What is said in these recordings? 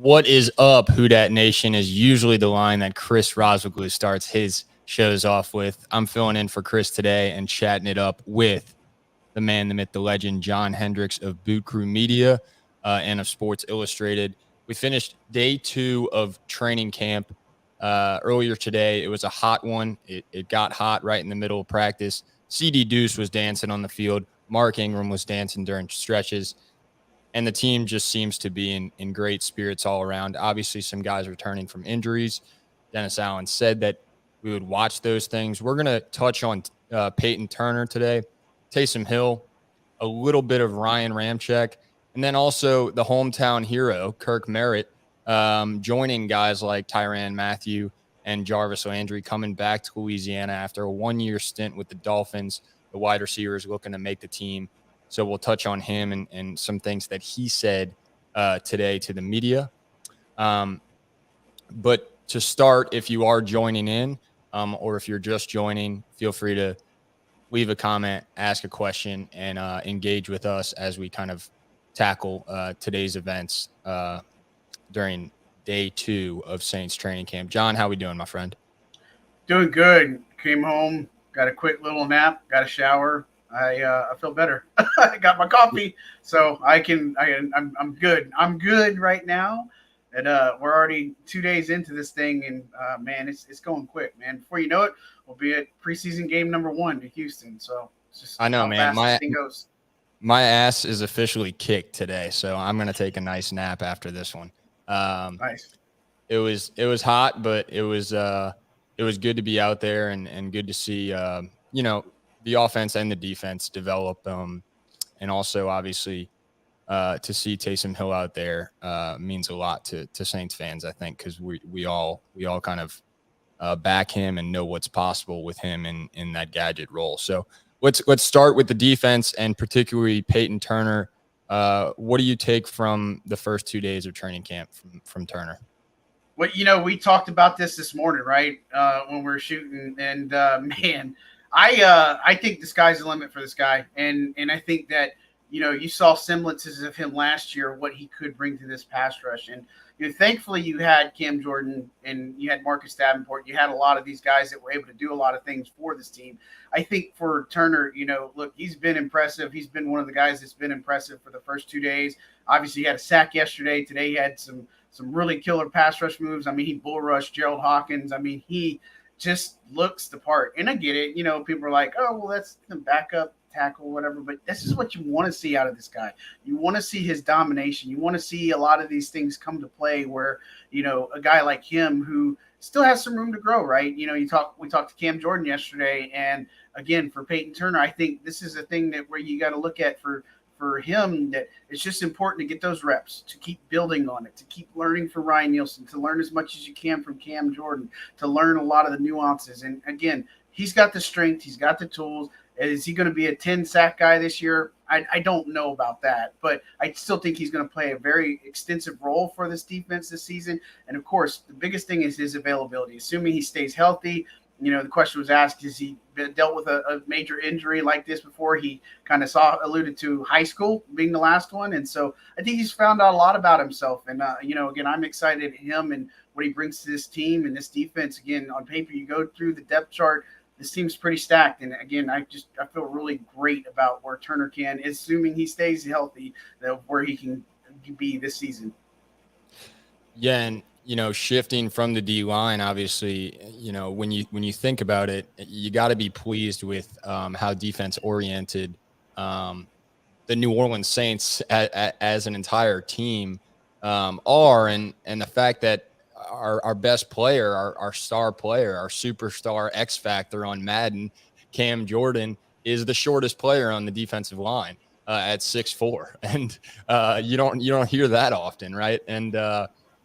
What is up, Who Dat Nation is usually the line that Chris Roswiglu starts his shows off with. I'm filling in for Chris today and chatting it up with the man, the myth, the legend, John Hendricks of Boot Crew Media and of Sports Illustrated. We finished day 2 of training camp earlier today. It was a hot one. It got hot right in the middle of practice. CD Deuce was dancing on the field. Mark Ingram was dancing during stretches. And the team just seems to be in great spirits all around. Obviously, some guys returning from injuries. Dennis Allen said that we would watch those things. We're going to touch on Payton Turner today, Taysom Hill, a little bit of Ryan Ramczyk, and then also the hometown hero, Kirk Merritt, joining guys like Tyrann Mathieu and Jarvis Landry coming back to Louisiana after a 1-year stint with the Dolphins. The wide receivers looking to make the team. So we'll touch on him and some things that he said today to the media. But to start, if you are joining in or if you're just joining, feel free to leave a comment, ask a question, and engage with us as we kind of tackle today's events during day 2 of Saints training camp. John, how we doing, my friend? Doing good. Came home, got a quick little nap, got a shower. I feel better. I got my coffee, so I'm good. I'm good right now. And we're already 2 days into this thing, and man, it's going quick, man. Before you know it, we'll be at preseason game number 1 to Houston. So it's just I know, how man. fast this thing goes. My ass is officially kicked today, so I'm gonna take a nice nap after this one. Nice. It was hot, but it was good to be out there and good to see the offense and the defense develop, and also obviously to see Taysom Hill out there means a lot to Saints fans, I think, because we all kind of back him and know what's possible with him in that gadget role. So let's start with the defense and particularly Payton Turner. What do you take from the first 2 days of training camp from Turner? Well, we talked about this morning, right? When we were shooting, and man, I think the sky's the limit for this guy, and I think that you saw semblances of him last year, what he could bring to this pass rush, and thankfully you had Cam Jordan and you had Marcus Davenport, you had a lot of these guys that were able to do a lot of things for this team. I think for Turner, look, he's been impressive. He's been one of the guys that's been impressive for the first 2 days. Obviously, he had a sack yesterday. Today, he had some really killer pass rush moves. I mean, he bull rushed Gerald Hawkins. I mean, he just looks the part. And I get it. People are like, oh, well, that's the backup tackle, whatever. But this is what you want to see out of this guy. You want to see his domination. You want to see a lot of these things come to play where, a guy like him who still has some room to grow, right? We talked to Cam Jordan yesterday. And again, for Payton Turner, I think this is a thing that where you got to look at for him, that it's just important to get those reps, to keep building on it, to keep learning from Ryan Nielsen, to learn as much as you can from Cam Jordan, to learn a lot of the nuances. And again, he's got the strength, he's got the tools. Is he going to be a 10-sack guy this year? I don't know about that, but I still think he's going to play a very extensive role for this defense this season. And of course, the biggest thing is his availability. Assuming he stays healthy, the question was asked, has he dealt with a major injury like this before? He kind of alluded to high school being the last one. And so I think he's found out a lot about himself. And, again, I'm excited at him and what he brings to this team and this defense. Again, on paper, you go through the depth chart, this team's pretty stacked. And again, I feel really great about where Turner can, assuming he stays healthy, where he can be this season. Yeah. And, shifting from the D line, obviously, when you think about it, you got to be pleased with how defense oriented the New Orleans Saints as an entire team are, and the fact that our best player, our star player, our superstar X factor on Madden, Cam Jordan, is the shortest player on the defensive line at 6'4", and you don't hear that often, right? And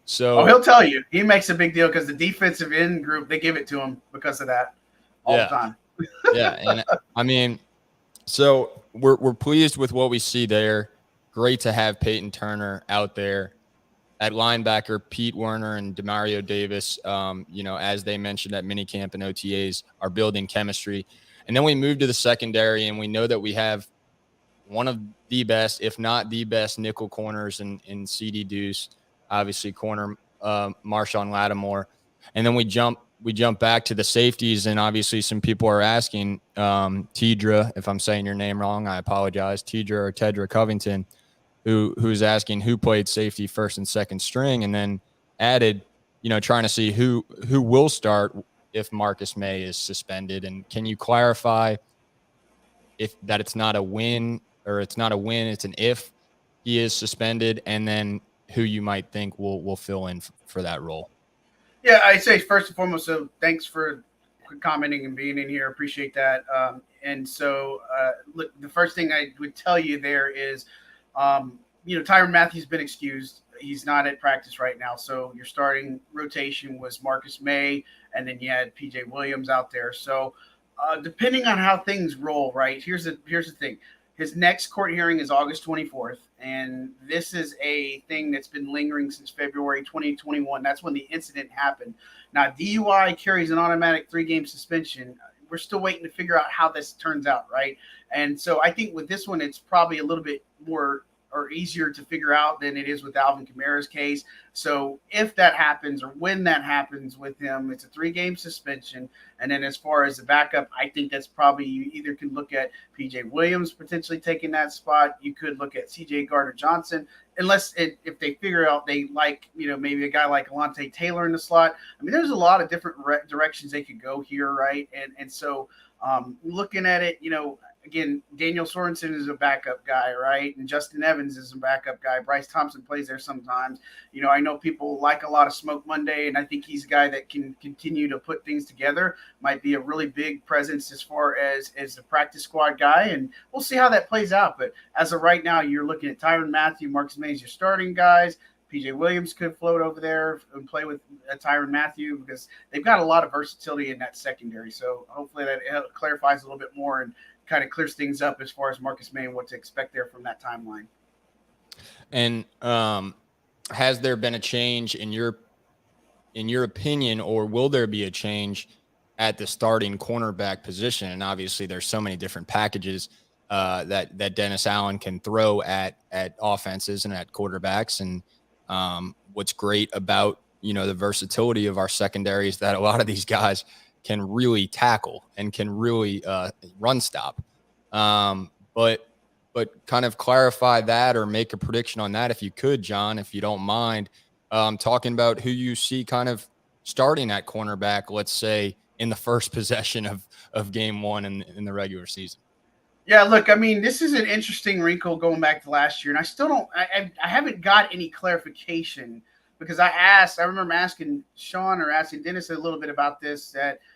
so he'll tell you. He makes a big deal because the defensive end group, they give it to him because of that all the time. Yeah, and I mean, so we're pleased with what we see there. Great to have Payton Turner out there. At linebacker, Pete Werner and Demario Davis, as they mentioned at minicamp and OTAs, are building chemistry. And then we move to the secondary, and we know that we have one of the best, if not the best, nickel corners in CD Deuce. obviously corner Marshawn Lattimore. And then we jump back to the safeties, and obviously some people are asking Tidra, if I'm saying your name wrong, I apologize, Tidra or Tedra Covington, who's asking who played safety first and second string, and then added, trying to see who will start if Marcus May is suspended. And can you clarify if that it's not a win, or it's not a win, it's an if he is suspended, and then who you might think will fill in for that role? Yeah, I'd say first and foremost, so thanks for commenting and being in here. Appreciate that. And so, look, the first thing I would tell you there is, Tyrann Mathieu's been excused. He's not at practice right now. So your starting rotation was Marcus May, and then you had PJ Williams out there. So depending on how things roll, right, here's the thing. His next court hearing is August 24th, and this is a thing that's been lingering since February 2021. That's when the incident happened. Now, DUI carries an automatic 3-game suspension. We're still waiting to figure out how this turns out, right? And so I think with this one, it's probably a little bit more or easier to figure out than it is with Alvin Kamara's case. So if that happens, or when that happens with him, it's a 3-game suspension. And then as far as the backup, I think that's probably, you either can look at PJ Williams potentially taking that spot. You could look at CJ Gardner-Johnson, unless if they figure out they like, maybe a guy like Allante Taylor in the slot. I mean, there's a lot of different directions they could go here, right? And so looking at it, again, Daniel Sorensen is a backup guy, right? And Justin Evans is a backup guy. Bryce Thompson plays there sometimes. I know people like a lot of Smoke Monday, and I think he's a guy that can continue to put things together. Might be a really big presence as far as a practice squad guy, and we'll see how that plays out. But as of right now, you're looking at Tyrann Mathieu, Marcus May as your starting guys. PJ Williams could float over there and play with Tyrann Mathieu, because they've got a lot of versatility in that secondary. So hopefully that clarifies a little bit more and kind of clears things up as far as Marcus May and what to expect there from that timeline. And has there been a change in your opinion, or will there be a change at the starting cornerback position? And obviously there's so many different packages that Dennis Allen can throw at offenses and at quarterbacks. And what's great about, the versatility of our secondary is that a lot of these guys can really tackle and can really run stop. But kind of clarify that, or make a prediction on that, if you could, John, if you don't mind, talking about who you see kind of starting at cornerback, let's say in the first possession of game one in the regular season. Yeah, look, I mean, this is an interesting wrinkle going back to last year, and I still don't – I haven't got any clarification, because I remember asking Sean or asking Dennis a little bit about this, that –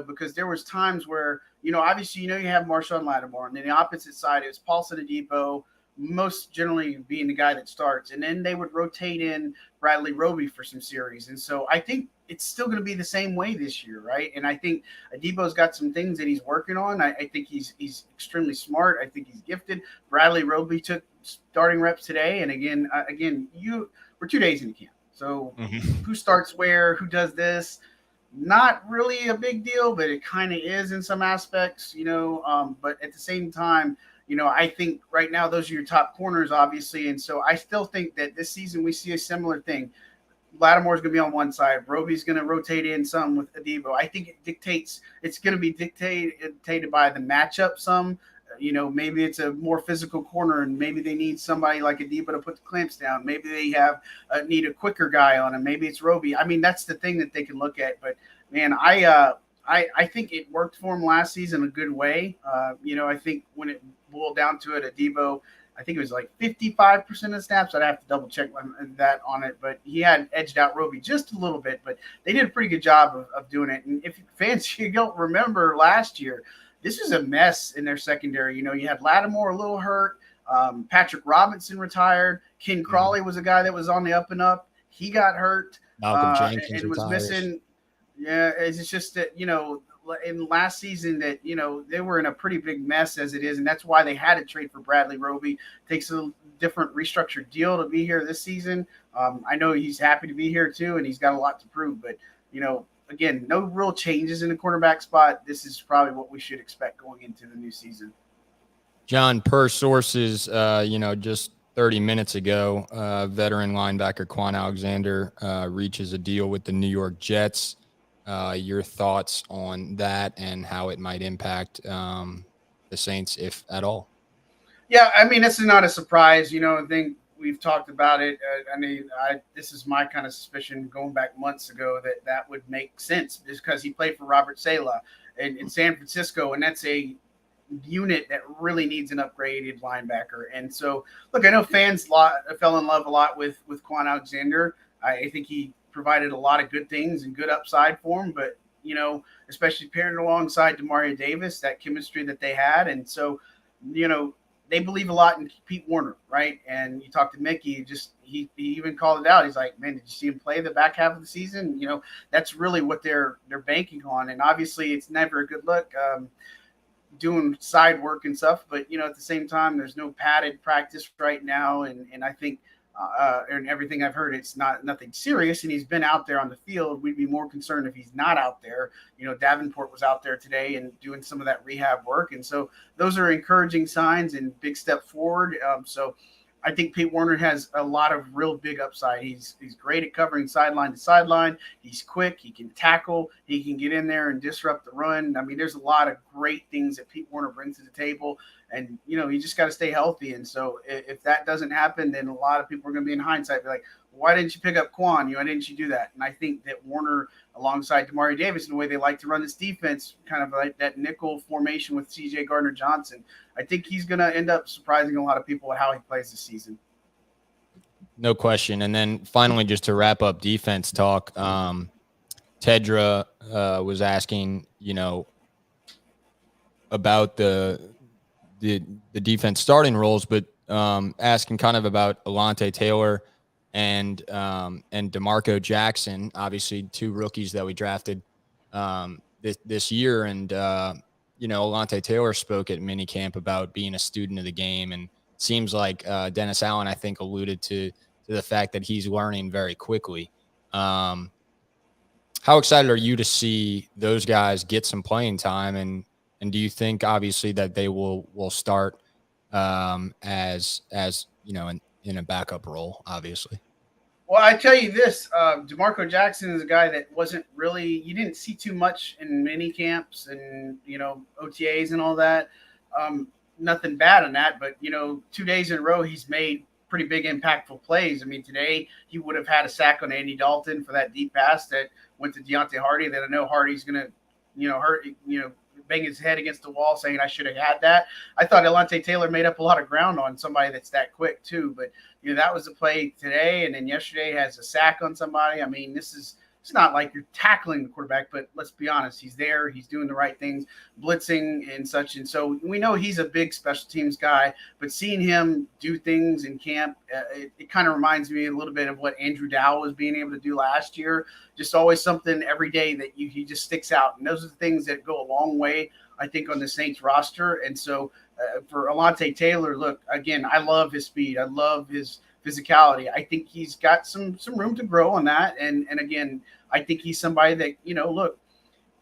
because there was times where, obviously, you have Marshawn Lattimore, and then the opposite side is Paulson Adebo, most generally being the guy that starts. And then they would rotate in Bradley Roby for some series. And so I think it's still going to be the same way this year, right? And I think Adebo's got some things that he's working on. I think he's extremely smart. I think he's gifted. Bradley Roby took starting reps today. And again, we're 2 days into camp. So who starts where, who does this? Not really a big deal, but it kind of is in some aspects, but at the same time, I think right now those are your top corners, obviously. And so I still think that this season we see a similar thing. Lattimore's going to be on one side. Roby's going to rotate in some with Adebo. I think it's going to be dictated by the matchup some. Maybe it's a more physical corner, and maybe they need somebody like Adebo to put the clamps down. Maybe they need a quicker guy on him. Maybe it's Roby. I mean, that's the thing that they can look at. But man, I think it worked for him last season a good way. I think when it boiled down to it, Adebo, I think it was like 55% of snaps. I'd have to double check that on it, but he had edged out Roby just a little bit. But they did a pretty good job of doing it. And if fans, you don't remember last year, this is a mess in their secondary. You had Lattimore a little hurt. Patrick Robinson retired. Ken Crawley was a guy that was on the up and up. He got hurt and was missing. Yeah, it's just that, in last season that, they were in a pretty big mess as it is. And that's why they had to trade for Bradley Roby. Takes a different restructured deal to be here this season. I know he's happy to be here too, and he's got a lot to prove. But, again, no real changes in the cornerback spot. This is probably what we should expect going into the new season. John, per sources, just 30 minutes ago, veteran linebacker Quan Alexander reaches a deal with the New York Jets. Your thoughts on that and how it might impact the Saints, if at all? Yeah, I mean, this is not a surprise. I think we've talked about it. This is my kind of suspicion going back months ago that would make sense because he played for Robert Saleh in San Francisco, and that's a unit that really needs an upgraded linebacker. And so, look, I know fans fell in love a lot with Quan Alexander. I think he provided a lot of good things and good upside for him, but especially paired alongside Demario Davis, that chemistry that they had, and so they believe a lot in Pete Werner, right? And you talk to Mickey, he even called it out. He's like, man, did you see him play the back half of the season? That's really what they're banking on. And obviously, it's never a good look doing side work and stuff. But at the same time, there's no padded practice right now, and I think. And everything I've heard, it's nothing serious, and he's been out there on the field. We'd be more concerned if he's not out there. Davenport was out there today and doing some of that rehab work, and so those are encouraging signs and big step forward. So I think Pete Werner has a lot of real big upside. He's great at covering sideline to sideline. He's quick. He can tackle. He can get in there and disrupt the run. I mean, there's a lot of great things that Pete Werner brings to the table. And, you just got to stay healthy. And so if that doesn't happen, then a lot of people are going to be in hindsight, be like, why didn't you pick up Quan? Why didn't you do that? And I think that Werner, alongside Demario Davis, in the way they like to run this defense, kind of like that nickel formation with C.J. Gardner-Johnson, I think he's going to end up surprising a lot of people at how he plays this season. No question. And then finally, just to wrap up defense talk, Tedra was asking, about the defense starting roles, but asking kind of about Allante Taylor and DeMarco Jackson, obviously two rookies that we drafted this year. And, Allante Taylor spoke at minicamp about being a student of the game, and seems like Dennis Allen, I think, alluded to the fact that he's learning very quickly. How excited are you to see those guys get some playing time? And do you think, obviously, that they will start as in a backup role, obviously? Well, I tell you this, DeMarco Jackson is a guy that wasn't really, you didn't see too much in mini camps and, OTAs and all that. Nothing bad on that, but, 2 days in a row, he's made pretty big impactful plays. I mean, today he would have had a sack on Andy Dalton for that deep pass that went to Deontay Hardy, that I know Hardy's going to, bang his head against the wall saying I should have had that. I thought Allante Taylor made up a lot of ground on somebody that's that quick too, but that was a play today, and then yesterday has a sack on somebody. I mean, it's not like you're tackling the quarterback, but let's be honest, he's there, he's doing the right things, blitzing and such, and so we know he's a big special teams guy, but seeing him do things in camp, it kind of reminds me a little bit of what Andrew Dow was being able to do last year. Just always something every day that he just sticks out, and those are the things that go a long way, I think, on the Saints roster. And so for Allante Taylor, look, again, I love his speed, I love his physicality. I think he's got some room to grow on that. And again, I think he's somebody that, look,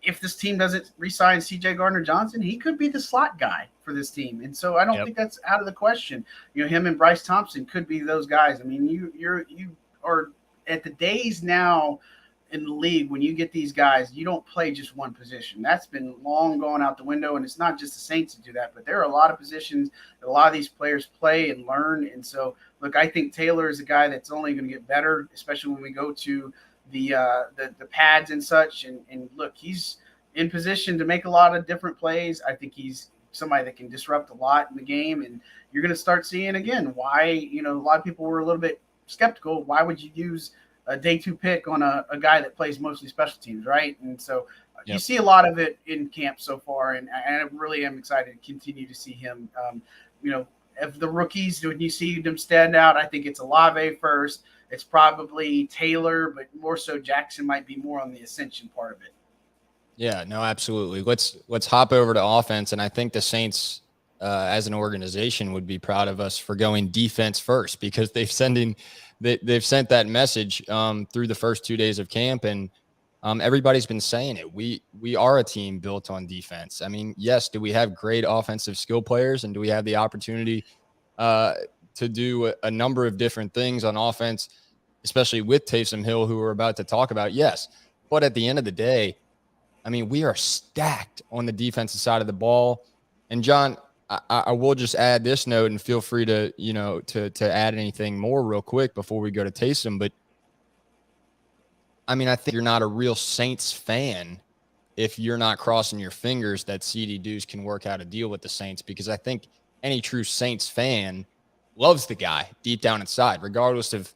if this team doesn't re-sign C.J. Gardner-Johnson, he could be the slot guy for this team. And so I don't think that's out of the question. Him and Bryce Thompson could be those guys. I mean, you are at the days now in the league when you get these guys, you don't play just one position. That's been long gone out the window, and it's not just the Saints that do that, but there are a lot of positions that a lot of these players play and learn. And so, look, I think Taylor is a guy that's only going to get better, especially when we go to the pads and such. And look, he's in position to make a lot of different plays. I think he's somebody that can disrupt a lot in the game, and you're going to start seeing again why, a lot of people were a little bit skeptical. Why would you use a day 2 pick on a guy that plays mostly special teams, right? And so you see a lot of it in camp so far, and I really am excited to continue to see him. Of the rookies, when you see them stand out, I think it's Olave first. It's probably Taylor, but more so Jackson might be more on the ascension part of it. Yeah, no, absolutely. Let's hop over to offense, and I think the Saints, as an organization, would be proud of us for going defense first, because they've sent that message through the first 2 days of camp, and everybody's been saying it. We are a team built on defense. I mean, yes, do we have great offensive skill players, and do we have the opportunity to to do a number of different things on offense, especially with Taysom Hill, who we're about to talk about. Yes. But at the end of the day, I mean, we are stacked on the defensive side of the ball. And John, I will just add this note, and feel free to, to add anything more real quick before we go to Taysom. But I mean, I think you're not a real Saints fan if you're not crossing your fingers that CD Deuce can work out a deal with the Saints, because I think any true Saints fan loves the guy deep down inside, regardless of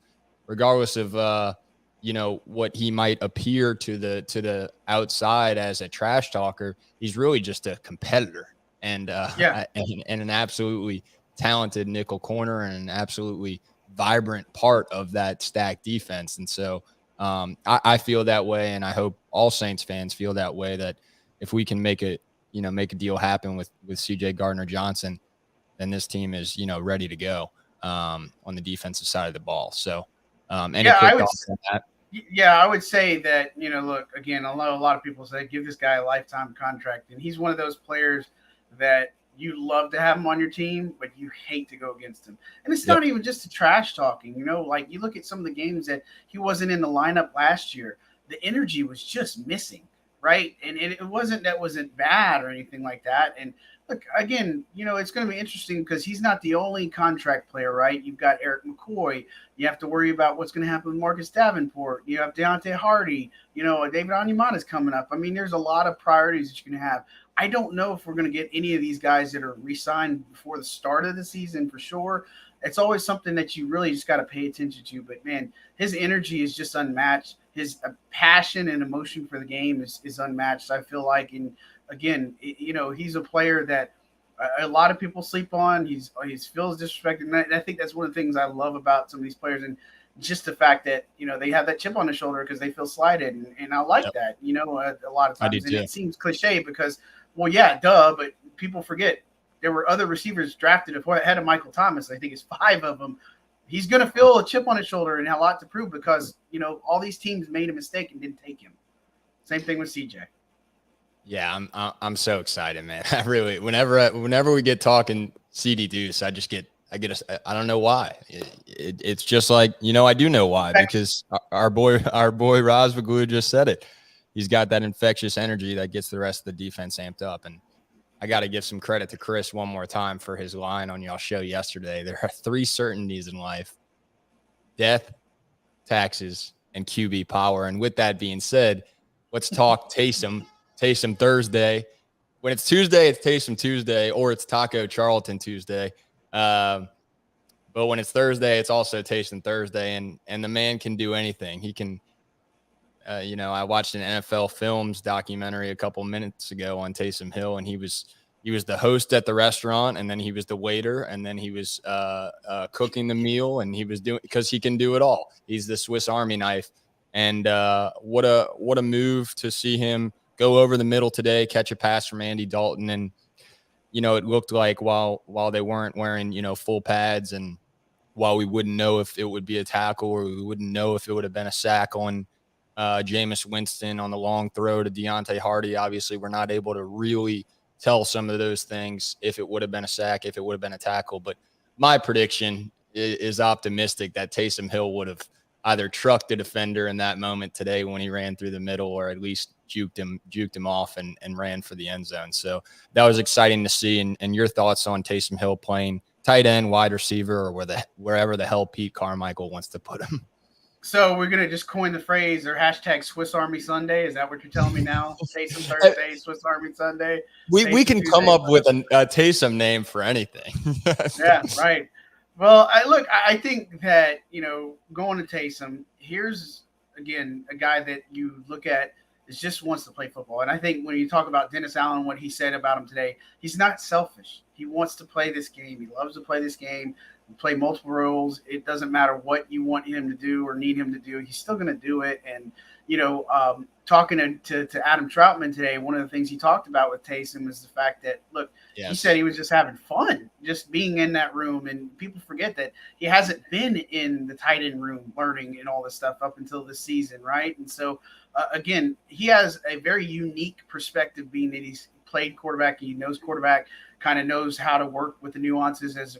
what he might appear to the outside as a trash talker. He's really just a competitor and an absolutely talented nickel corner and an absolutely vibrant part of that stacked defense. And so I feel that way, and I hope all Saints fans feel that way, that if we can make a deal happen with CJ Gardner-Johnson, then this team is, ready to go on the defensive side of the ball. So any quick thoughts on that? Yeah, I would say that, look, again, I know a lot of people say give this guy a lifetime contract, and he's one of those players that you love to have him on your team, but you hate to go against him. And it's not even just the trash talking, like you look at some of the games that he wasn't in the lineup last year, the energy was just missing, right? And it wasn't bad or anything like that. And look, again, it's going to be interesting because he's not the only contract player, right? You've got Eric McCoy. You have to worry about what's going to happen with Marcus Davenport. You have Deontay Hardy. David Onyemata is coming up. I mean, there's a lot of priorities that you're going to have. I don't know if we're going to get any of these guys that are re-signed before the start of the season for sure. It's always something that you really just got to pay attention to. But, man, his energy is just unmatched. His passion and emotion for the game is unmatched, I feel like. And, again, he's a player that a lot of people sleep on. He feels disrespected. And I think that's one of the things I love about some of these players, and just the fact that, they have that chip on their shoulder because they feel slighted. And I like that, a lot of times. And it seems cliche because, well, yeah, duh, but people forget there were other receivers drafted ahead of Michael Thomas. I think it's 5 of them. He's going to feel a chip on his shoulder and have a lot to prove because, all these teams made a mistake and didn't take him. Same thing with CJ. Yeah, I'm so excited, man. I really, whenever we get talking CD Deuce, I don't know why. It's just like, I do know why, because our boy Razvaglu just said it. He's got that infectious energy that gets the rest of the defense amped up. And I got to give some credit to Chris one more time for his line on y'all's show yesterday. There are 3 certainties in life: death, taxes, and QB power. And with that being said, let's talk Taysom Thursday. When it's Tuesday, it's Taysom Tuesday, or it's Taco Charlton Tuesday. But when it's Thursday, it's also Taysom Thursday, and the man can do anything. He can, I watched an NFL Films documentary a couple minutes ago on Taysom Hill, and he was the host at the restaurant, and then he was the waiter, and then he was cooking the meal, and he was doing, because he can do it all. He's the Swiss Army knife, and what a move to see him go over the middle today, catch a pass from Andy Dalton, and it looked like while they weren't wearing full pads, and while we wouldn't know if it would be a tackle or we wouldn't know if it would have been a sack on Jameis Winston on the long throw to Deontay Hardy, obviously we're not able to really tell some of those things, if it would have been a sack, if it would have been a tackle. But my prediction is optimistic that Taysom Hill would have either trucked the defender in that moment today when he ran through the middle, or at least juked him off and ran for the end zone. So that was exciting to see. And your thoughts on Taysom Hill playing tight end, wide receiver, or wherever the hell Pete Carmichael wants to put him? So we're going to just coin the phrase or hashtag Swiss Army Sunday. Is that what you're telling me now? Taysom Thursday, Swiss Army Sunday. We can come up with a Taysom name for anything. Yeah, right. Well, I think that, going to Taysom, here's, again, a guy that you look at is just wants to play football. And I think when you talk about Dennis Allen, what he said about him today, he's not selfish. He wants to play this game. He loves to play this game, play multiple roles. It doesn't matter what you want him to do or need him to do. He's still going to do it. And, talking to Adam Troutman today, one of the things he talked about with Taysom was the fact that, he said he was just having fun, just being in that room. And people forget that he hasn't been in the tight end room learning and all this stuff up until this season, right? And so, again, he has a very unique perspective, being that he's played quarterback. He knows quarterback, kind of knows how to work with the nuances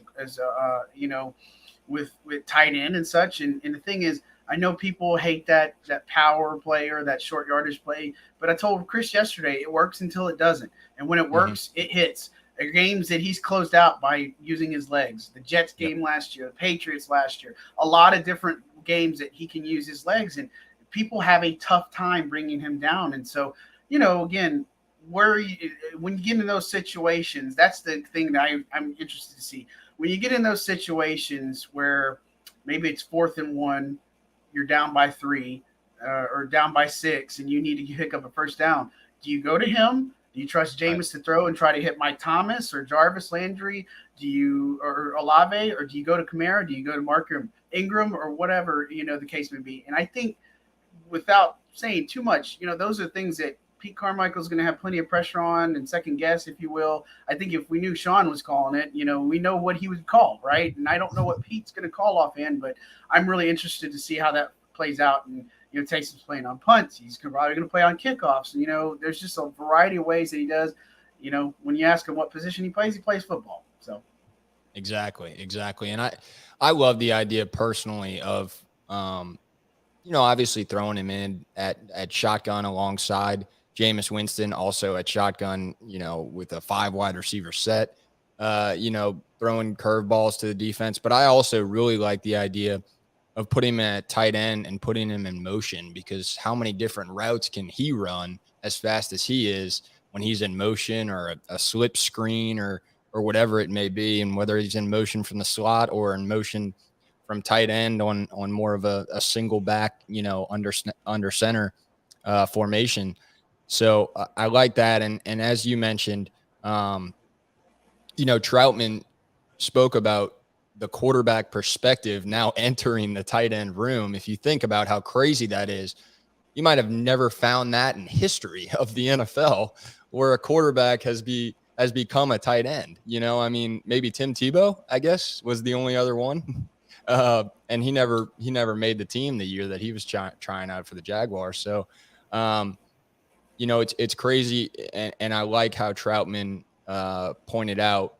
with tight end and such. And the thing is, I know people hate that power play or that short yardage play, but I told Chris yesterday it works until it doesn't, and when it works, it hits. There are games that he's closed out by using his legs. The Jets game last year, the Patriots last year, a lot of different games that he can use his legs, and people have a tough time bringing him down. And so, again, when you get in those situations, that's the thing that I'm interested to see. When you get in those situations where maybe it's 4th and 1, you're down by 3 or down by 6, and you need to pick up a first down, do you go to him? Do you trust Jameis to throw and try to hit Mike Thomas or Jarvis Landry? Or Olave, or do you go to Kamara? Do you go to Mark Ingram or whatever, the case may be? And I think, without saying too much, those are things that Pete Carmichael's going to have plenty of pressure on and second guess, if you will. I think if we knew Sean was calling it, we know what he would call, right? And I don't know what Pete's going to call offhand, but I'm really interested to see how that plays out. And, Taysom's playing on punts. He's probably going to play on kickoffs. And, there's just a variety of ways that he does. When you ask him what position he plays football. So. Exactly. And I love the idea personally of, obviously throwing him in at shotgun alongside Jameis Winston, also at shotgun, with a 5 wide receiver set, throwing curveballs to the defense. But I also really like the idea of putting him at tight end and putting him in motion, because how many different routes can he run as fast as he is when he's in motion, or a slip screen or whatever it may be, and whether he's in motion from the slot or in motion from tight end on more of a single back, under center formation. So I like that. And as you mentioned, Troutman spoke about the quarterback perspective now entering the tight end room. If you think about how crazy that is, you might have never found that in history of the NFL, where a quarterback has become a tight end. Maybe Tim Tebow, I guess, was the only other one. And he never made the team the year that he was trying out for the Jaguars. So, it's crazy. And I like how Troutman pointed out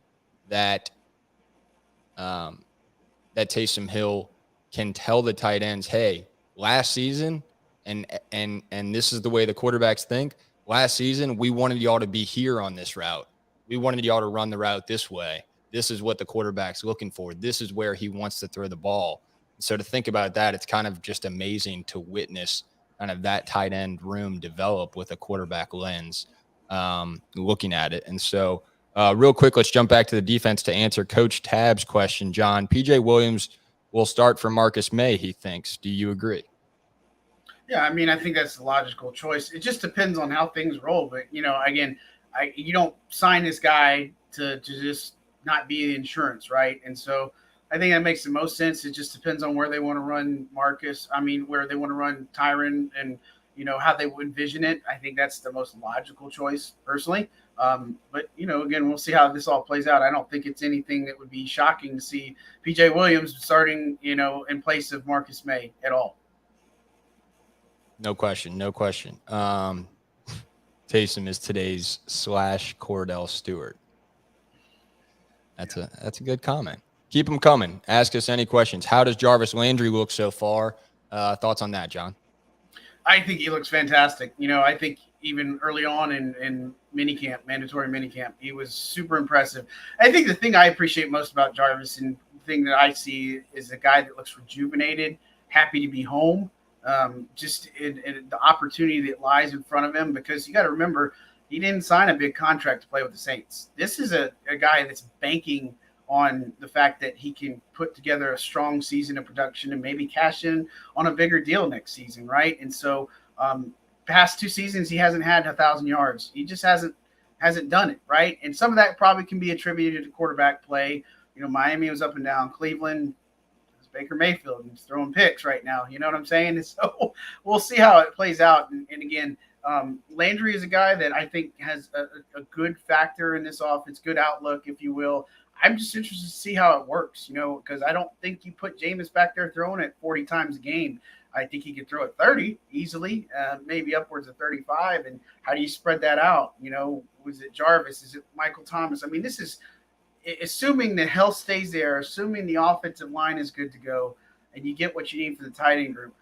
that Taysom Hill can tell the tight ends, hey, last season, and this is the way the quarterbacks think. Last season, we wanted y'all to be here on this route. We wanted y'all to run the route this way. This is what the quarterback's looking for. This is where he wants to throw the ball. So to think about that, it's kind of just amazing to witness kind of that tight end room develop with a quarterback lens, looking at it. And so real quick, let's jump back to the defense to answer Coach Tab's question, John. PJ Williams will start for Marcus May, he thinks. Do you agree? Yeah, I think that's the logical choice. It just depends on how things roll. But, again, you don't sign this guy to just not be the insurance, right? And so I think that makes the most sense. It just depends on where they want to run Marcus. Where they want to run Tyron, and, how they would envision it. I think that's the most logical choice, personally. But, again, we'll see how this all plays out. I don't think it's anything that would be shocking to see PJ Williams starting, in place of Marcus May at all. No question. Taysom is today's / Cordell Stewart. That's a good comment. Keep them coming. Ask us any questions. How does Jarvis Landry look so far? Thoughts on that, John? I think he looks fantastic. I think even early on in mandatory minicamp, he was super impressive. I think the thing I appreciate most about Jarvis, and the thing that I see, is a guy that looks rejuvenated, happy to be home. Just in the opportunity that lies in front of him, because you got to remember, he didn't sign a big contract to play with the Saints. This is a guy that's banking on the fact that he can put together a strong season of production and maybe cash in on a bigger deal next season, right? And so past 2 seasons, he hasn't had 1,000 yards. He just hasn't done it, right? And some of that probably can be attributed to quarterback play. Miami was up and down. Cleveland, Baker Mayfield, and throwing picks right now. You know what I'm saying? And so we'll see how it plays out. And again, Landry is a guy that I think has a good factor in this offense, good outlook, if you will. I'm just interested to see how it works, because I don't think you put Jameis back there throwing it 40 times a game. I think he could throw it 30 easily, maybe upwards of 35. And how do you spread that out? Was it Jarvis? Is it Michael Thomas? I mean, this is assuming the health stays there, assuming the offensive line is good to go, and you get what you need for the tight end group.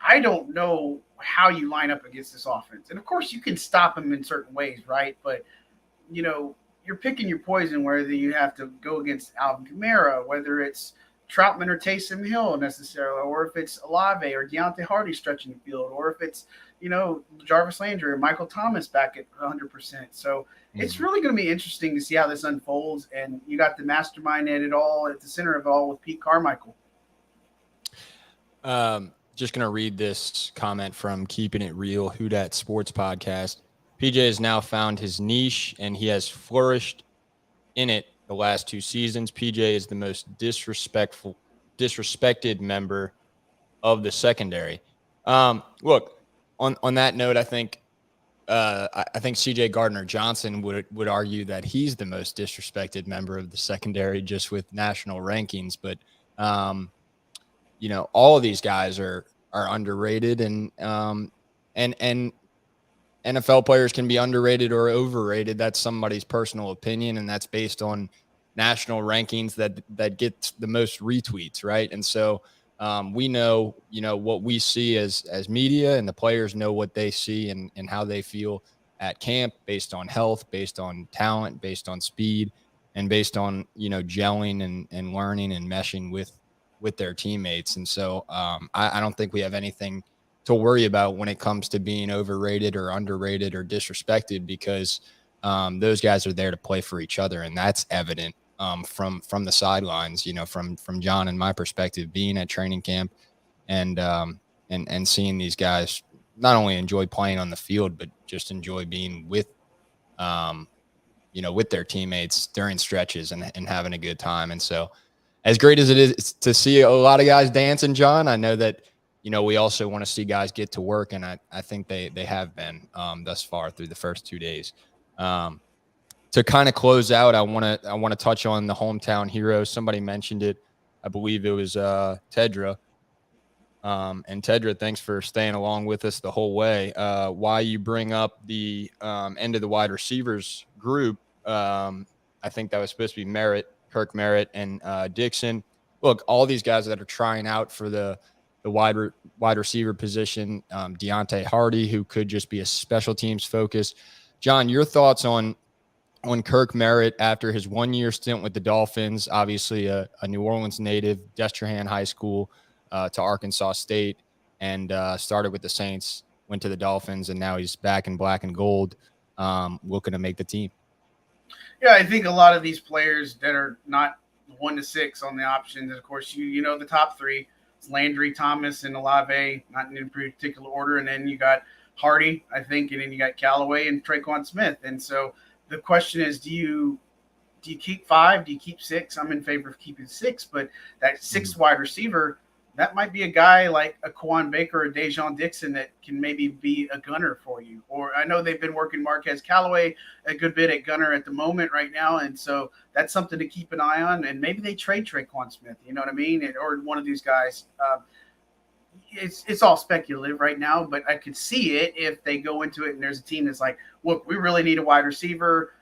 I don't know how you line up against this offense. And of course, you can stop them in certain ways, right? But, you're picking your poison, whether you have to go against Alvin Kamara, whether it's Troutman or Taysom Hill necessarily, or if it's Olave or Deontay Hardy stretching the field, or if it's, Jarvis Landry or Michael Thomas back at 100%. So it's really going to be interesting to see how this unfolds. And you got the mastermind at it all, at the center of it all, with Pete Carmichael. Just going to read this comment from Keeping It Real, Who Dat Sports Podcast. PJ has now found his niche, and he has flourished in it the last 2 seasons. PJ is the most disrespected member of the secondary. Look, on that note, I think CJ Gardner-Johnson would argue that he's the most disrespected member of the secondary, just with national rankings. But all of these guys are underrated, and NFL players can be underrated or overrated. That's somebody's personal opinion, and that's based on national rankings that get the most retweets, right? And so we know, what we see as media, and the players know what they see and how they feel at camp, based on health, based on talent, based on speed, and based on, gelling and learning and meshing with their teammates. And so I don't think we have anything to worry about when it comes to being overrated or underrated or disrespected, because those guys are there to play for each other. And that's evident from the sidelines, from John and my perspective, being at training camp and seeing these guys not only enjoy playing on the field, but just enjoy being with their teammates during stretches and having a good time. And so, as great as it is to see a lot of guys dancing, John, I know that, we also want to see guys get to work, and I think they have been thus far through the first 2 days. To kind of close out, I want to touch on the hometown heroes. Somebody mentioned it. I believe it was Tedra. And Tedra, thanks for staying along with us the whole way. Why you bring up the end of the wide receivers group, I think that was supposed to be Kirk Merritt, and Dixon. Look, all these guys that are trying out for the wide receiver position, Deontay Hardy, who could just be a special teams focus. John, your thoughts on Kirk Merritt after his 1-year stint with the Dolphins, obviously a New Orleans native, Destrehan High School to Arkansas State, and started with the Saints, went to the Dolphins, and now he's back in black and gold, looking to make the team. Yeah, I think a lot of these players that are not 1 to 6 on the options, and of course, the top 3, it's Landry, Thomas, and Olave, not in particular order, and then you got Hardy, I think, and then you got Callaway and Traquan Smith. And so the question is, do you keep 5? Do you keep 6? I'm in favor of keeping 6, but that 6th wide receiver, that might be a guy like a Quan Baker or Dejon Dixon that can maybe be a gunner for you. Or I know they've been working Marquez Callaway a good bit at gunner at the moment right now, and so that's something to keep an eye on. And maybe they trade Traquan Smith, you know what I mean, or one of these guys. It's all speculative right now, but I could see it if they go into it and there's a team that's like, look, we really need a wide receiver.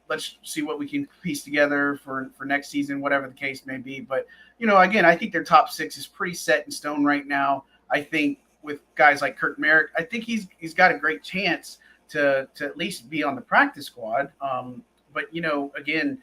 Let's see what we can piece together for next season, whatever the case may be. But, again, I think their top 6 is pretty set in stone right now. I think with guys like Kirk Merritt, I think he's got a great chance to at least be on the practice squad. But, again,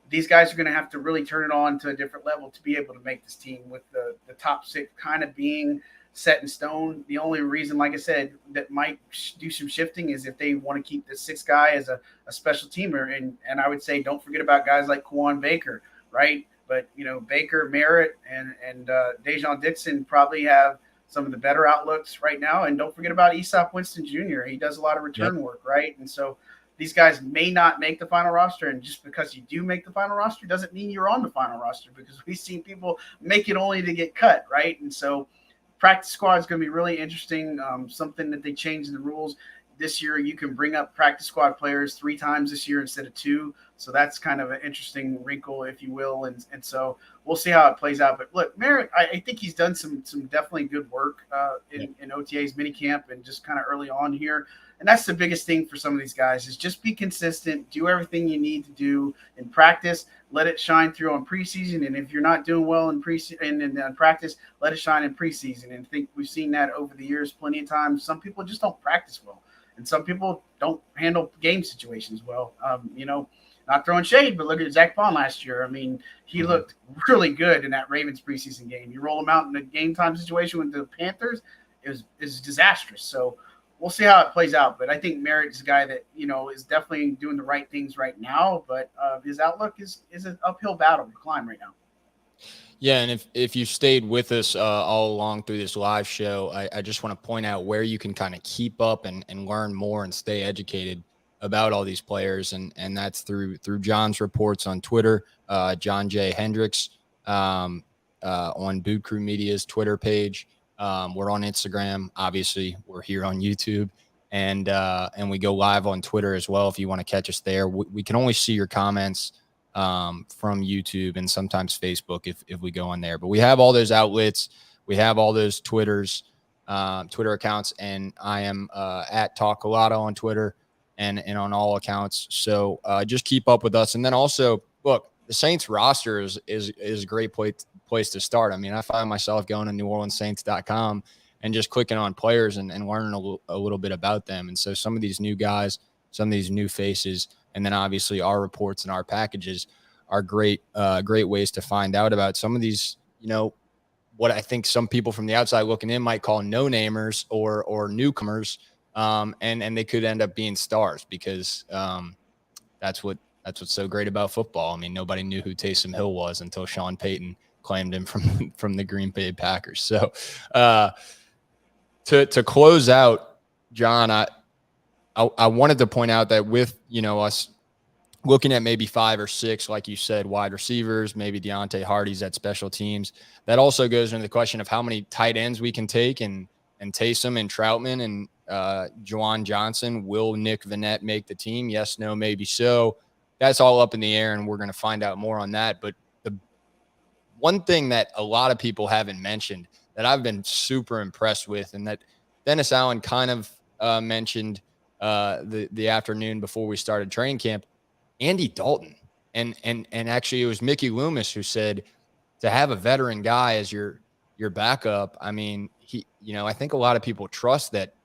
these guys are going to have to really turn it on to a different level to be able to make this team, with the top 6 kind of being set in stone. The only reason, like I said, that might do some shifting is if they want to keep the 6th guy as a special teamer. And I would say don't forget about guys like Quan Baker, right? But, Baker, Merritt, and Dejon Dixon probably have some of the better outlooks right now. And don't forget about Esop Winston Jr. He does a lot of return work, right? And so these guys may not make the final roster. And just because you do make the final roster doesn't mean you're on the final roster, because we've seen people make it only to get cut, right? And so practice squad is going to be really interesting, something that they changed in the rules. this year you can bring up practice squad players 3 times this year instead of 2. So that's kind of an interesting wrinkle, if you will. And so we'll see how it plays out. But look, Merritt, I think he's done some definitely good work in OTA's minicamp and just kind of early on here. And that's the biggest thing for some of these guys is just be consistent, do everything you need to do in practice, let it shine through on preseason. And if you're not doing well in preseason and in practice, let it shine in preseason. And I think we've seen that over the years plenty of times. Some people just don't practice well, and some people don't handle game situations well. Not throwing shade, but look at Zach Bond last year. I mean, he looked really good in that Ravens preseason game. You roll him out in a game time situation with the Panthers, it was disastrous. So we'll see how it plays out. But I think Merritt is a guy that, is definitely doing the right things right now. But his outlook is an uphill battle to climb right now. Yeah, and if you stayed with us all along through this live show, I just want to point out where you can kind of keep up and learn more and stay educated about all these players, and that's through John's reports on Twitter, John J. Hendricks on Boot Crew Media's Twitter page. We're on Instagram, obviously. We're here on YouTube, and we go live on Twitter as well. If you want to catch us there, we can only see your comments from YouTube and sometimes Facebook if we go on there. But we have all those outlets. We have all those Twitter accounts, and I am at Talk Colado on Twitter and on all accounts. So just keep up with us. And then also, look, the Saints roster is a great place to start. I mean, I find myself going to NewOrleansSaints.com and just clicking on players and learning a little bit about them. And so some of these new guys, some of these new faces, and then obviously our reports and our packages are great ways to find out about some of these, what I think some people from the outside looking in might call no-namers or newcomers. And they could end up being stars because that's what's so great about football. I mean, nobody knew who Taysom Hill was until Sean Payton claimed him from the Green Bay Packers. So to close out, John, I wanted to point out that with us looking at maybe 5 or 6, like you said, wide receivers, maybe Deontay Hardy's at special teams, that also goes into the question of how many tight ends we can take and Taysom and Troutman and Juwan Johnson. Will Nick Vannett make the team? Yes, no, maybe so. That's all up in the air, and we're going to find out more on that. But the one thing that a lot of people haven't mentioned that I've been super impressed with, and that Dennis Allen kind of mentioned the afternoon before we started training camp, Andy Dalton. And actually it was Mickey Loomis who said to have a veteran guy as your backup. I mean, I think a lot of people trust that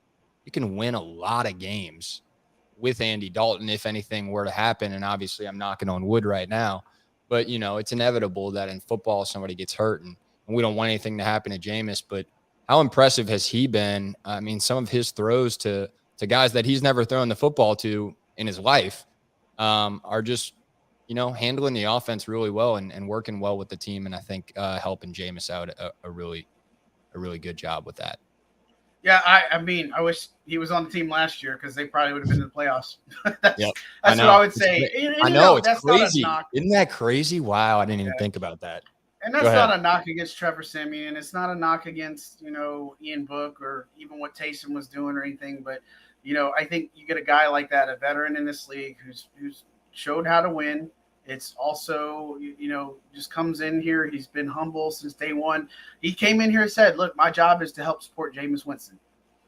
you can win a lot of games with Andy Dalton if anything were to happen. And obviously I'm knocking on wood right now, but it's inevitable that in football somebody gets hurt, and we don't want anything to happen to Jameis. But how impressive has he been? I mean, some of his throws to guys that he's never thrown the football to in his life are just, handling the offense really well and working well with the team. And I think helping Jameis out a really good job with that. Yeah, I mean, I wish he was on the team last year because they probably would have been in the playoffs. That's what I would say. I know, it's crazy. Isn't that crazy? Wow, I didn't even think about that. And that's not a knock against Trevor Siemian. It's not a knock against, Ian Book or even what Taysom was doing or anything. But, I think you get a guy like that, a veteran in this league who's showed how to win. It's also, just comes in here. He's been humble since day one. He came in here and said, look, my job is to help support Jameis Winston.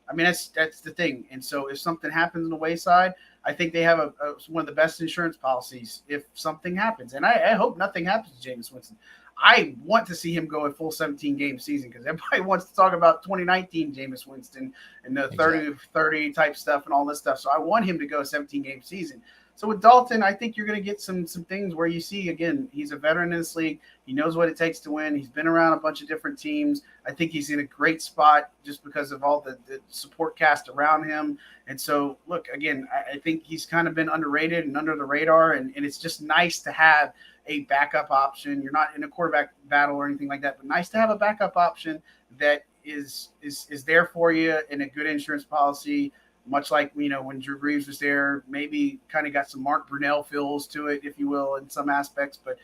I mean, that's the thing. And so if something happens on the wayside, I think they have one of the best insurance policies if something happens. And I hope nothing happens to Jameis Winston. I want to see him go a full 17-game season because everybody wants to talk about 2019 Jameis Winston and the 30 type stuff and all this stuff. So I want him to go a 17-game season. So with Dalton, I think you're going to get some things where you see, again, he's a veteran in this league. He knows what it takes to win. He's been around a bunch of different teams. I think he's in a great spot just because of all the support cast around him. And so, look, again, I think he's kind of been underrated and under the radar, and it's just nice to have a backup option. You're not in a quarterback battle or anything like that, but nice to have a backup option that is there for you in a good insurance policy. Much like, when Drew Brees was there, maybe kind of got some Mark Brunell feels to it, if you will, in some aspects. But,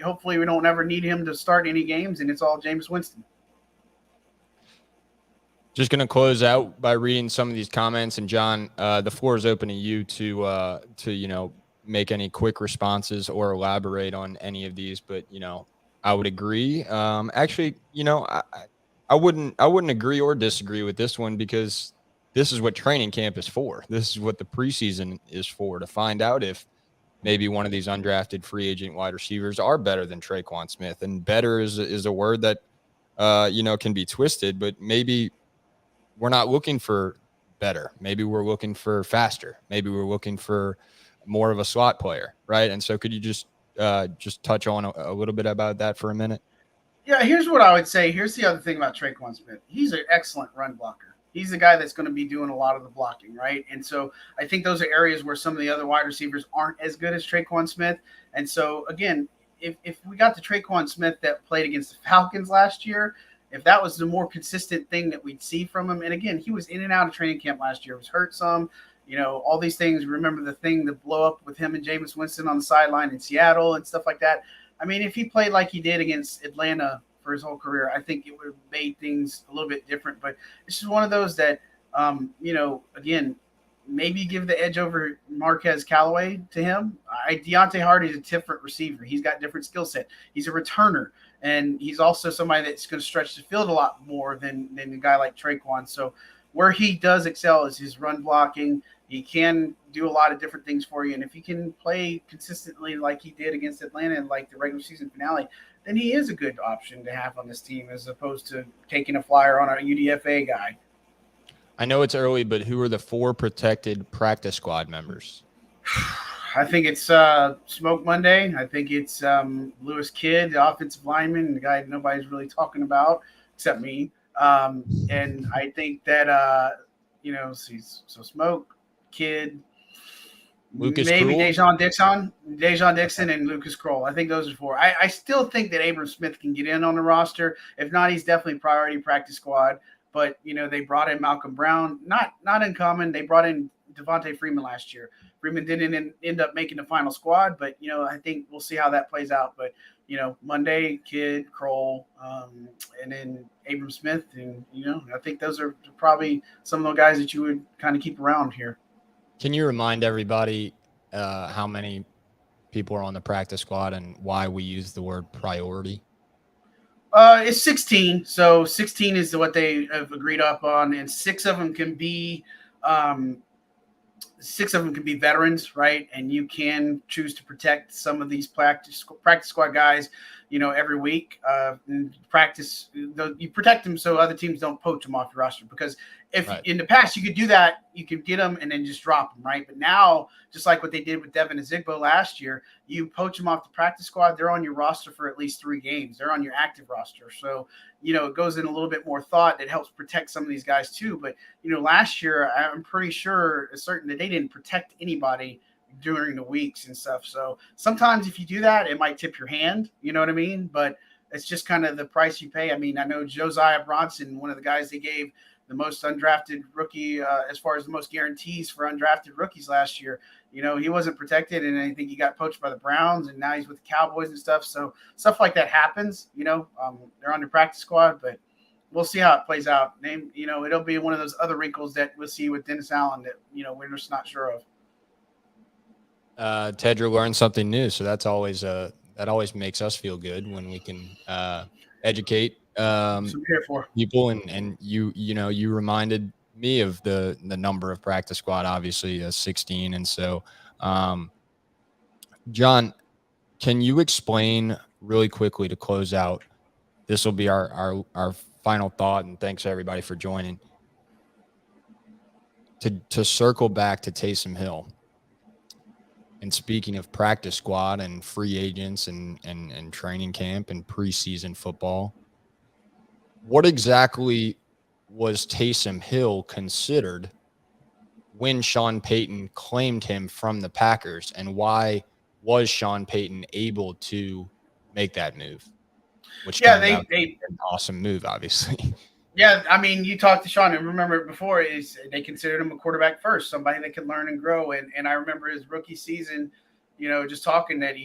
hopefully we don't ever need him to start any games, and it's all Jameis Winston. Just going to close out by reading some of these comments. And John, the floor is open to you to make any quick responses or elaborate on any of these. But I would agree. Actually, I wouldn't agree or disagree with this one, because this is what training camp is for. This is what the preseason is for, to find out if maybe one of these undrafted free agent wide receivers are better than Traquan Smith. And better is a word that can be twisted, but maybe we're not looking for better. Maybe we're looking for faster. Maybe we're looking for more of a slot player, right? And so could you just touch on a little bit about that for a minute? Yeah, here's what I would say. Here's the other thing about Traquan Smith. He's an excellent run blocker. He's the guy that's going to be doing a lot of the blocking, right? And so I think those are areas where some of the other wide receivers aren't as good as Traquan Smith. And so, again, if we got the Traquan Smith that played against the Falcons last year, if that was the more consistent thing that we'd see from him, and again, he was in and out of training camp last year, was hurt some, all these things. Remember the thing that blow up with him and Jameis Winston on the sideline in Seattle and stuff like that. I mean, if he played like he did against Atlanta for his whole career, I think it would have made things a little bit different. But it's just one of those that, again, maybe give the edge over Marquez Callaway to him. Deontay Hardy's a different receiver. He's got different skill set. He's a returner, and he's also somebody that's going to stretch the field a lot more than a guy like Traquan. So where he does excel is his run blocking. He can do a lot of different things for you. And if he can play consistently like he did against Atlanta in like the regular season finale, then he is a good option to have on this team as opposed to taking a flyer on a UDFA guy. I know it's early, but who are the 4 protected practice squad members? I think it's Smoke Monday. I think it's Lewis Kidd, the offensive lineman, the guy nobody's really talking about except me. And I think that, so Smoke, Kidd, Lucas maybe Krull? Dejon Dixon, and Lucas Kroll. I think those are 4. I still think that Abram Smith can get in on the roster. If not, he's definitely priority practice squad. But they brought in Malcolm Brown, not uncommon. They brought in Devontae Freeman last year. Freeman didn't end up making the final squad, but I think we'll see how that plays out. But Monday, Kidd, Kroll, and then Abram Smith, and I think those are probably some of the guys that you would kind of keep around here. Can you remind everybody how many people are on the practice squad and why we use the word priority? It's 16. So 16 is what they have agreed up on, and 6 of them can be veterans, right? And you can choose to protect some of these practice squad guys, every week. You protect them so other teams don't poach them off your roster. Because if in the past you could do that, you could get them and then just drop them, right? But now, just like what they did with Devin Azigbo last year, you poach them off the practice squad, they're on your roster for at least 3 games. They're on your active roster. So, it goes in a little bit more thought that helps protect some of these guys too. But, last year, I'm pretty certain that they didn't protect anybody during the weeks and stuff. So sometimes if you do that, it might tip your hand, you know what I mean? But it's just kind of the price you pay. I mean, I know Josiah Bronson, one of the guys they gave the most undrafted rookie, as far as the most guarantees for undrafted rookies last year, he wasn't protected, and I think he got poached by the Browns, and now he's with the Cowboys and stuff. So stuff like that happens, they're on the practice squad, but we'll see how it plays out. It'll be one of those other wrinkles that we'll see with Dennis Allen that, we're just not sure of. Tedra learned something new, so that's always that always makes us feel good when we can educate people. And you reminded me of the number of practice squad, obviously 16. And so, John, can you explain really quickly to close out? This will be our final thought, and thanks everybody for joining. To circle back to Taysom Hill. And speaking of practice squad and free agents and training camp and preseason football, what exactly was Taysom Hill considered when Sean Payton claimed him from the Packers, and why was Sean Payton able to make that move? Which turned out to be an awesome move, obviously. Yeah, I mean, you talked to Sean, and remember before they considered him a quarterback first, somebody that could learn and grow. And I remember his rookie season, just talking that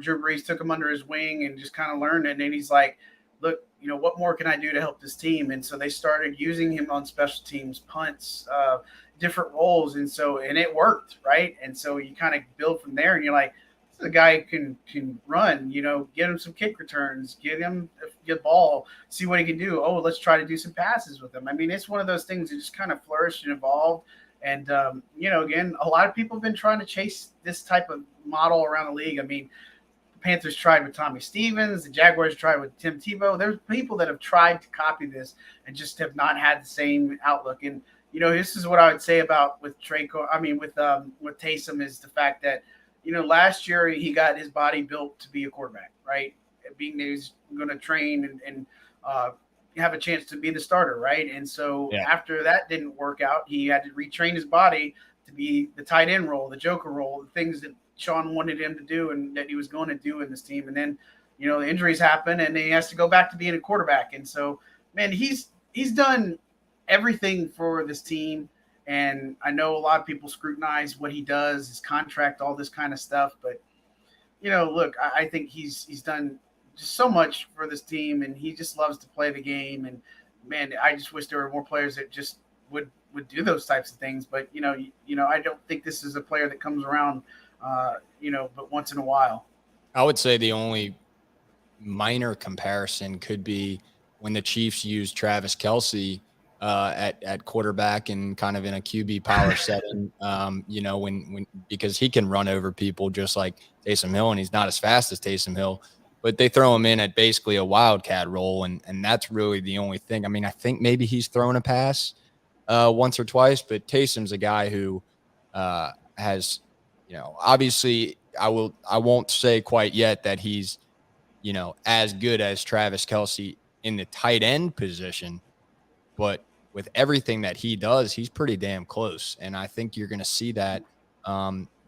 Drew Brees took him under his wing and just kind of learned. And then he's like, look, what more can I do to help this team? And so they started using him on special teams, punts, different roles, and it worked, right? And so you kind of build from there, and you're like, the guy can run, get him some kick returns, get him a ball, see what he can do. Oh, let's try to do some passes with him. I mean, it's one of those things that just kind of flourished and evolved. And, again, a lot of people have been trying to chase this type of model around the league. I mean, the Panthers tried with Tommy Stevens. The Jaguars tried with Tim Tebow. There's people that have tried to copy this and just have not had the same outlook. And, this is what I would say about with Taysom is the fact that, last year he got his body built to be a quarterback, right? Being that he's going to train and have a chance to be the starter, right? And so after that didn't work out, he had to retrain his body to be the tight end role, the joker role, the things that Sean wanted him to do and that he was going to do in this team. And then, the injuries happen and he has to go back to being a quarterback. And so, man, he's done everything for this team. And I know a lot of people scrutinize what he does, his contract, all this kind of stuff. But, look, I think he's done just so much for this team, and he just loves to play the game. And, man, I just wish there were more players that just would do those types of things. But, I don't think this is a player that comes around, but once in a while. I would say the only minor comparison could be when the Chiefs used Travis Kelce at quarterback and kind of in a QB power setting, when because he can run over people just like Taysom Hill, and he's not as fast as Taysom Hill, but they throw him in at basically a wildcat role, and that's really the only thing. I mean, I think maybe he's thrown a pass once or twice, but Taysom's a guy who has, obviously I won't say quite yet that he's, as good as Travis Kelce in the tight end position, but with everything that he does, he's pretty damn close. And I think you're going to see that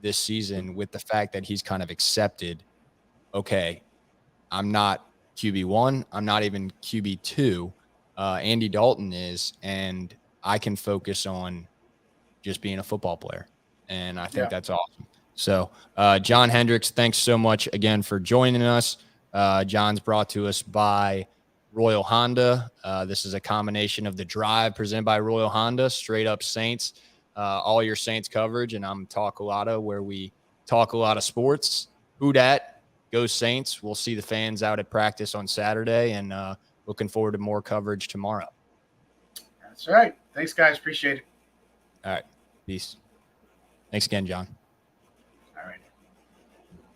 this season with the fact that he's kind of accepted, okay, I'm not QB1. I'm not even QB2. Andy Dalton is, and I can focus on just being a football player. And I think that's awesome. So, John Hendricks, thanks so much again for joining us. John's brought to us by Royal Honda. This is a combination of the Drive presented by Royal Honda, straight up Saints, all your Saints coverage. And I'm Talk a Lotta, where we talk a lot of sports. Who dat? Go Saints. We'll see the fans out at practice on Saturday, and looking forward to more coverage tomorrow. That's right. Thanks, guys. Appreciate it. All right. Peace. Thanks again, John.